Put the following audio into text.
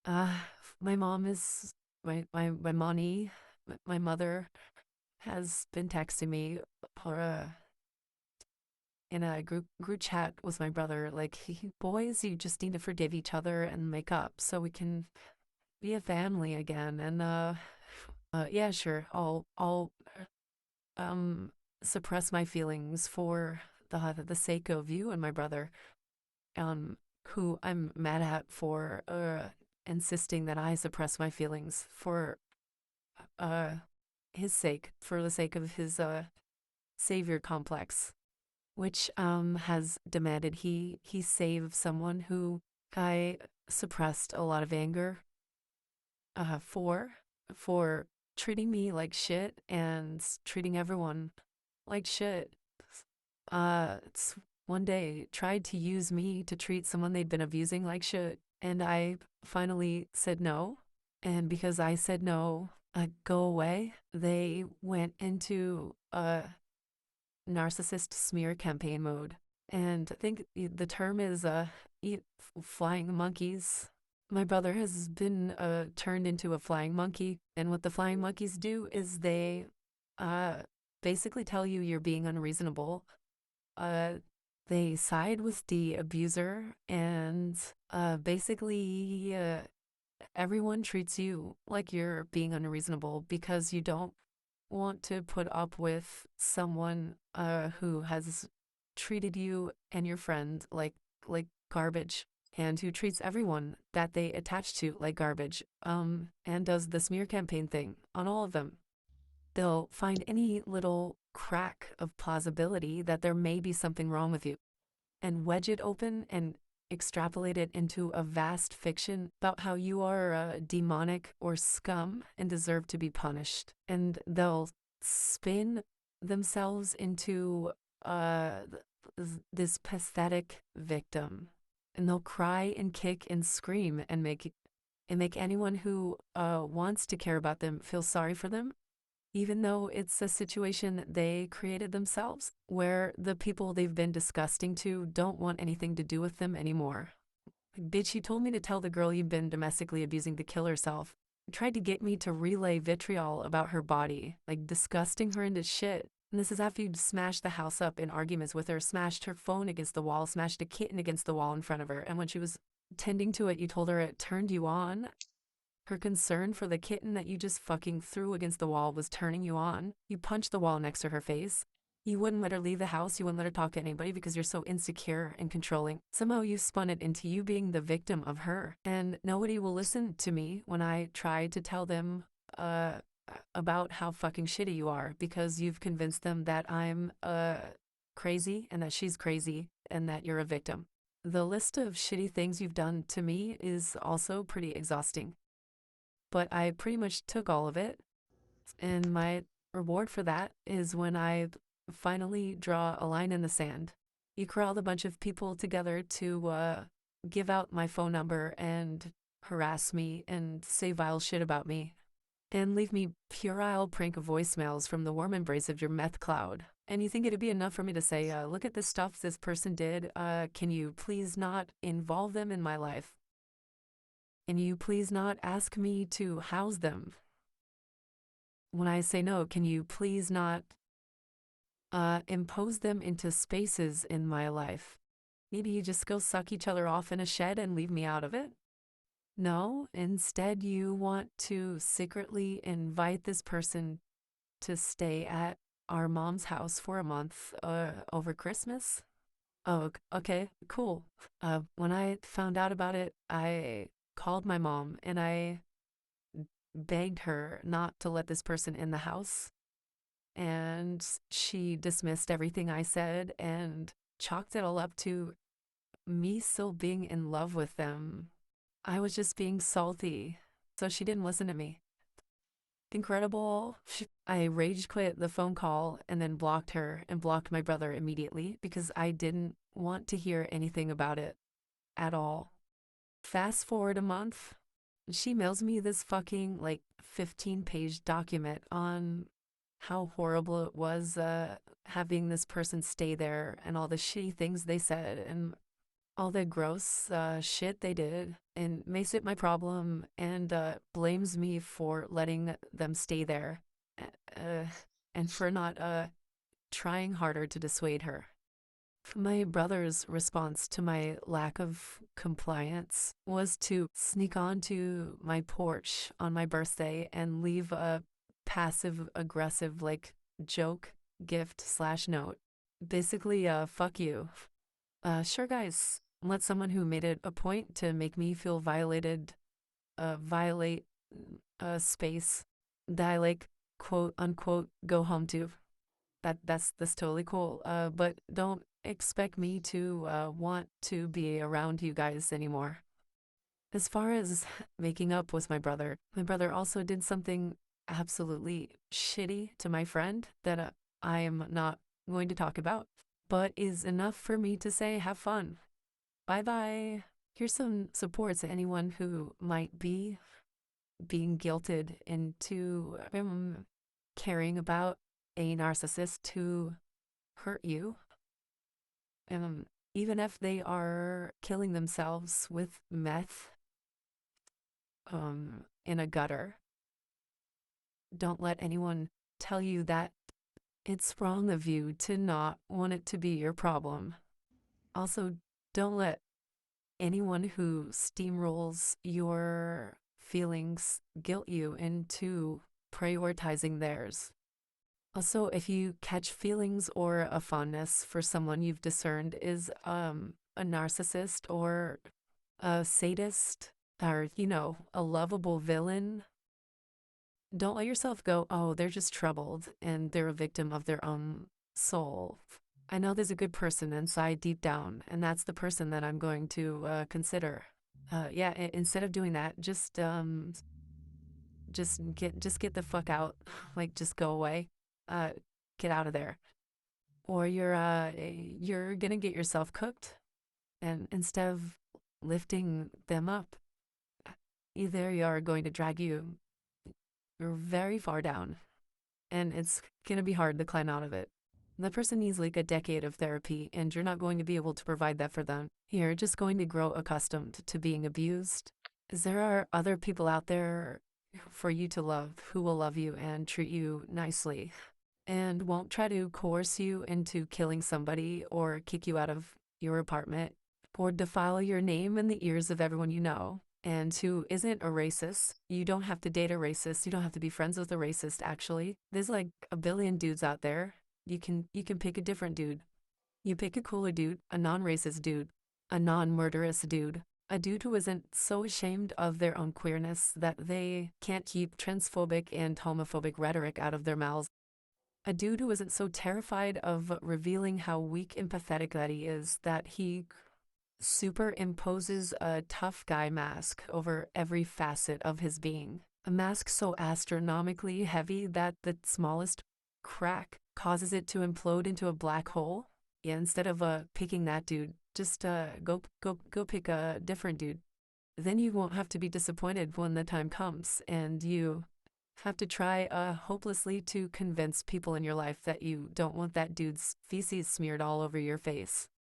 Uh, my mom is my mommy, my mother has been texting me or in a group chat with my brother like, boys, you just need to forgive each other and make up so we can be a family again. And yeah, sure. I'll um suppress my feelings for the sake of you and my brother, um who I'm mad at for insisting that I suppress my feelings for uh his sake, for the sake of his savior complex, which has demanded he save someone who I suppressed a lot of anger for treating me like shit and treating everyone like shit. It's one day tried to use me to treat someone they'd been abusing like shit, and I finally said no. And because I said no, go away, they went into a narcissist smear campaign mode. And I think the term is eat flying monkeys. My brother has been turned into a flying monkey, and what the flying monkeys do is they uh, basically tell you you're being unreasonable. uh, they side with the abuser, and basically everyone treats you like you're being unreasonable because you don't want to put up with someone who has treated you and your friend like garbage, and who treats everyone that they attach to like garbage, and does the smear campaign thing on all of them. They'll find any little crack of plausibility that there may be something wrong with you and wedge it open and extrapolate it into a vast fiction about how you are demonic or scum and deserve to be punished. And they'll spin themselves into uh, this pathetic victim. And they'll cry and kick and scream and make anyone who wants to care about them feel sorry for them, even though it's a situation they created themselves, where the people they've been disgusting to don't want anything to do with them anymore. Like, bitch, you told me to tell the girl you've been domestically abusing to kill herself. You tried to get me to relay vitriol about her body, like disgusting her into shit. And this is after you'd smashed the house up in arguments with her, smashed her phone against the wall, smashed a kitten against the wall in front of her. And when she was tending to it, you told her it turned you on. Her concern for the kitten that you just fucking threw against the wall was turning you on. You punched the wall next to her face. You wouldn't let her leave the house. You wouldn't let her talk to anybody because you're so insecure and controlling. Somehow you spun it into you being the victim of her. And nobody will listen to me when I try to tell them uh, about how fucking shitty you are, because you've convinced them that I'm crazy and that she's crazy and that you're a victim. The list of shitty things you've done to me is also pretty exhausting, but I pretty much took all of it. And my reward for that is when I finally draw a line in the sand. You corralled a bunch of people together to give out my phone number and harass me and say vile shit about me and leave me puerile prank voicemails from the warm embrace of your meth cloud. And you think it'd be enough for me to say, look at the stuff this person did. Can you please not involve them in my life? Can you please not ask me to house them? When I say no, can you please not impose them into spaces in my life? Maybe you just go suck each other off in a shed and leave me out of it? No, instead, you want to secretly invite this person to stay at our mom's house for a month over Christmas? Oh, okay, cool. When I found out about it, I called my mom and I begged her not to let this person in the house, and she dismissed everything I said and chalked it all up to me still being in love with them. I was just being salty, so she didn't listen to me. Incredible. I rage quit the phone call and then blocked her and blocked my brother immediately because I didn't want to hear anything about it at all. Fast forward a month, she mails me this fucking like 15-page document on how horrible it was having this person stay there and all the shitty things they said and all the gross shit they did. and makes it my problem and blames me for letting them stay there uh, and for not trying harder to dissuade her. My brother's response to my lack of compliance was to sneak onto my porch on my birthday and leave a passive aggressive like joke, gift slash note. Basically, fuck you. Sure, guys. Let someone who made it a point to make me feel violated, violate a space that I like, quote unquote, go home to. That's totally cool. But don't expect me to want to be around you guys anymore. As far as making up with my brother also did something absolutely shitty to my friend that I am not going to talk about, but is enough for me to say, have fun. Bye bye. Here's some support to anyone who might be being guilted into caring about a narcissist who hurt you. Um, Even if they are killing themselves with meth in a gutter, don't let anyone tell you that it's wrong of you to not want it to be your problem. Also, don't let anyone who steamrolls your feelings guilt you into prioritizing theirs. Also, if you catch feelings or a fondness for someone you've discerned is a narcissist or a sadist or, a lovable villain, don't let yourself go, oh, they're just troubled and they're a victim of their own soul. I know there's a good person inside deep down, and that's the person that I'm going to consider. Yeah, instead of doing that, just get the fuck out, like just go away, uh, get out of there, or you're gonna get yourself cooked, and instead of lifting them up, either you're going to drag you very far down, and it's gonna be hard to climb out of it. The person needs like a decade of therapy, and you're not going to be able to provide that for them. You're just going to grow accustomed to being abused. There are other people out there for you to love who will love you and treat you nicely and won't try to coerce you into killing somebody or kick you out of your apartment or defile your name in the ears of everyone you know and who isn't a racist. You don't have to date a racist. You don't have to be friends with a racist, actually. There's like a billion dudes out there. You can pick a different dude. You pick a cooler dude, a non-racist dude, a non-murderous dude, a dude who isn't so ashamed of their own queerness that they can't keep transphobic and homophobic rhetoric out of their mouths. A dude who isn't so terrified of revealing how weak and pathetic that he is that he superimposes a tough guy mask over every facet of his being. A mask so astronomically heavy that the smallest crack causes it to implode into a black hole. Yeah, instead of picking that dude, just go pick a different dude. Then you won't have to be disappointed when the time comes and you have to try hopelessly to convince people in your life that you don't want that dude's feces smeared all over your face.